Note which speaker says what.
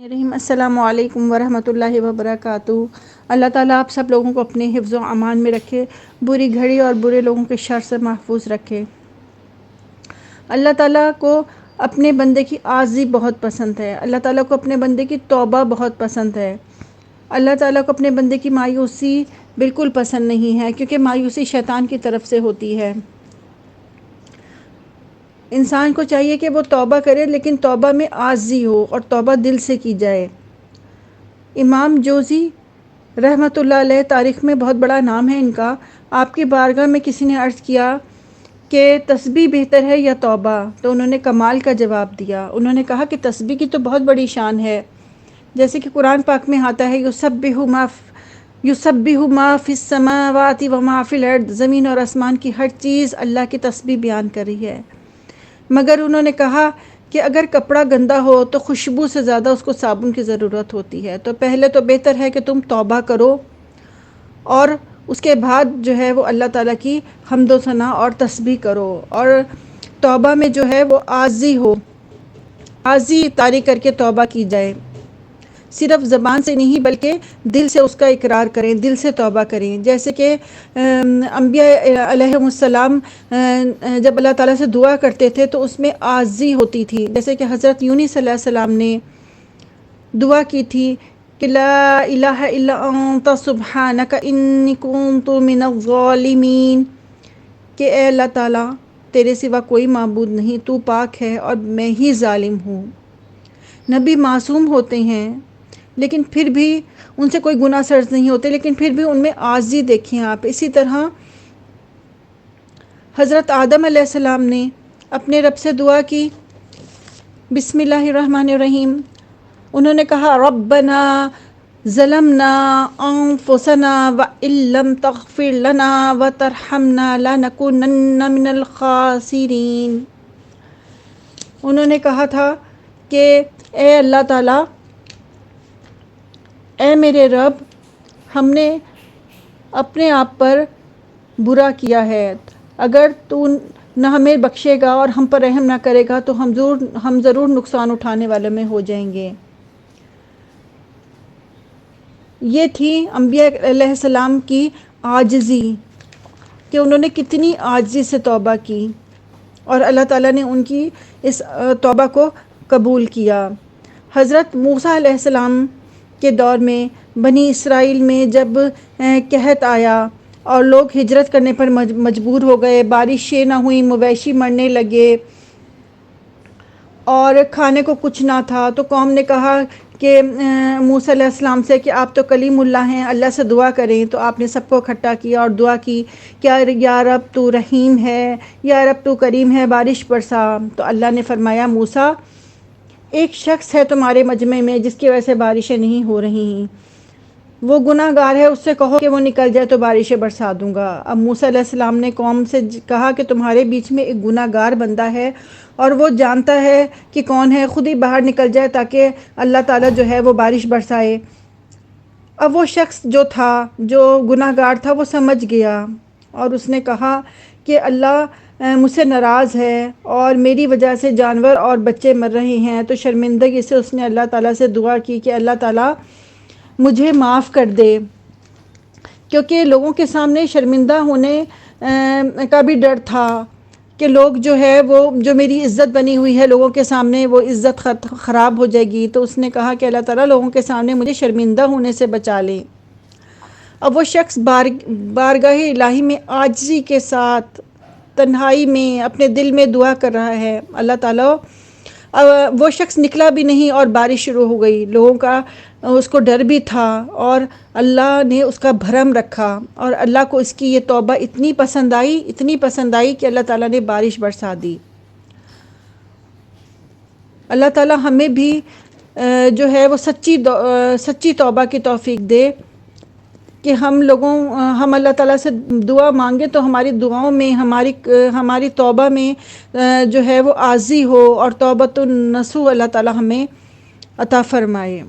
Speaker 1: رحیم السلام علیکم ورحمۃ اللہ وبرکاتہ۔ اللہ تعالیٰ آپ سب لوگوں کو اپنے حفظ و امان میں رکھے، بری گھڑی اور برے لوگوں کے شر سے محفوظ رکھے۔ اللہ تعالیٰ کو اپنے بندے کی عاجزی بہت پسند ہے۔ اللہ تعالیٰ کو اپنے بندے کی توبہ بہت پسند ہے۔ اللہ تعالیٰ کو اپنے بندے کی مایوسی بالکل پسند نہیں ہے، کیونکہ مایوسی شیطان کی طرف سے ہوتی ہے۔ انسان کو چاہیے کہ وہ توبہ کرے، لیکن توبہ میں عاجزی ہو اور توبہ دل سے کی جائے۔ امام جوزی رحمۃ اللہ علیہ، تاریخ میں بہت بڑا نام ہے ان کا، آپ کی بارگاہ میں کسی نے عرض کیا کہ تسبیح بہتر ہے یا توبہ؟ تو انہوں نے کمال کا جواب دیا۔ انہوں نے کہا کہ تسبیح کی تو بہت بڑی شان ہے، جیسے کہ قرآن پاک میں آتا ہے یسبح ما فی السماوات و ما فی الارض، زمین اور آسمان کی ہر چیز اللہ کی تسبیح بیان کر رہی ہے۔ مگر انہوں نے کہا کہ اگر کپڑا گندا ہو تو خوشبو سے زیادہ اس کو صابن کی ضرورت ہوتی ہے، تو پہلے تو بہتر ہے کہ تم توبہ کرو اور اس کے بعد جو ہے وہ اللہ تعالیٰ کی حمد و ثنا اور تسبیح کرو، اور توبہ میں جو ہے وہ عاجزی ہو، عاجزی طاری کر کے توبہ کی جائے، صرف زبان سے نہیں بلکہ دل سے اس کا اقرار کریں، دل سے توبہ کریں۔ جیسے کہ انبیاء علیہم السلام جب اللہ تعالیٰ سے دعا کرتے تھے تو اس میں عاجزی ہوتی تھی، جیسے کہ حضرت یونس صلی اللہ علیہ وسلم نے دعا کی تھی کہ لا الہ الا انت سبحانک انی کنت من الظالمین، کہ اے اللہ تعالیٰ تیرے سوا کوئی معبود نہیں، تو پاک ہے اور میں ہی ظالم ہوں۔ نبی معصوم ہوتے ہیں لیکن پھر بھی ان سے کوئی گناہ سرزد نہیں ہوتے، لیکن پھر بھی ان میں عاجزی دیکھیں آپ۔ اسی طرح حضرت آدم علیہ السلام نے اپنے رب سے دعا کی، بسم اللہ الرحمن الرحیم، انہوں نے کہا ربنا ظلمنا انفسنا وان لم تغفر لنا وترحمنا لنکونن من الخاسرین۔ انہوں نے کہا تھا کہ اے اللہ تعالیٰ، اے میرے رب، ہم نے اپنے آپ پر برا کیا ہے، اگر تو نہ ہمیں بخشے گا اور ہم پر رحم نہ کرے گا تو ہم ضرور نقصان اٹھانے والوں میں ہو جائیں گے۔ یہ تھی انبیاء علیہ السلام کی عاجزی، کہ انہوں نے کتنی عاجزی سے توبہ کی اور اللہ تعالیٰ نے ان کی اس توبہ کو قبول کیا۔ حضرت موسیٰ علیہ السلام کے دور میں بنی اسرائیل میں جب قحط آیا اور لوگ ہجرت کرنے پر مجبور ہو گئے، بارشیں نہ ہوئیں، مویشی مرنے لگے اور کھانے کو کچھ نہ تھا، تو قوم نے کہا کہ موسیٰ علیہ السلام سے کہ آپ تو کلیم اللہ ہیں، اللہ سے دعا کریں۔ تو آپ نے سب کو اکٹھا کیا اور دعا کی کہ یا رب تو رحیم ہے، یا رب تو کریم ہے، بارش برسا۔ تو اللہ نے فرمایا موسیٰ، ایک شخص ہے تمہارے مجمع میں جس کی وجہ سے بارشیں نہیں ہو رہی ہیں، وہ گناہ گار ہے، اس سے کہو کہ وہ نکل جائے تو بارشیں برسا دوں گا۔ اب موسیٰ علیہ السلام نے قوم سے کہا کہ تمہارے بیچ میں ایک گناہ گار بندہ ہے اور وہ جانتا ہے کہ کون ہے، خود ہی باہر نکل جائے تاکہ اللہ تعالیٰ جو ہے وہ بارش برسائے۔ اب وہ شخص جو تھا، جو گناہ گار تھا، وہ سمجھ گیا اور اس نے کہا کہ اللہ مجھ سے ناراض ہے اور میری وجہ سے جانور اور بچے مر رہے ہیں، تو شرمندگی سے اس نے اللہ تعالیٰ سے دعا کی کہ اللہ تعالیٰ مجھے معاف کر دے، کیونکہ لوگوں کے سامنے شرمندہ ہونے کا بھی ڈر تھا کہ لوگ جو ہے وہ جو میری عزت بنی ہوئی ہے لوگوں کے سامنے، وہ عزت خراب ہو جائے گی۔ تو اس نے کہا کہ اللہ تعالیٰ لوگوں کے سامنے مجھے شرمندہ ہونے سے بچا لے۔ اب وہ شخص بارگاہ الہی میں عاجزی کے ساتھ تنہائی میں اپنے دل میں دعا کر رہا ہے، اللہ تعالیٰ، وہ شخص نکلا بھی نہیں اور بارش شروع ہو گئی۔ لوگوں کا اس کو ڈر بھی تھا اور اللہ نے اس کا بھرم رکھا، اور اللہ کو اس کی یہ توبہ اتنی پسند آئی کہ اللہ تعالیٰ نے بارش برسا دی۔ اللہ تعالیٰ ہمیں بھی جو ہے وہ سچی توبہ کی توفیق دے کہ ہم اللہ تعالیٰ سے دعا مانگیں تو ہماری دعاؤں میں، ہماری توبہ میں جو ہے وہ عاجزی ہو اور توبۃ النصوح اللہ تعالیٰ ہمیں عطا فرمائے۔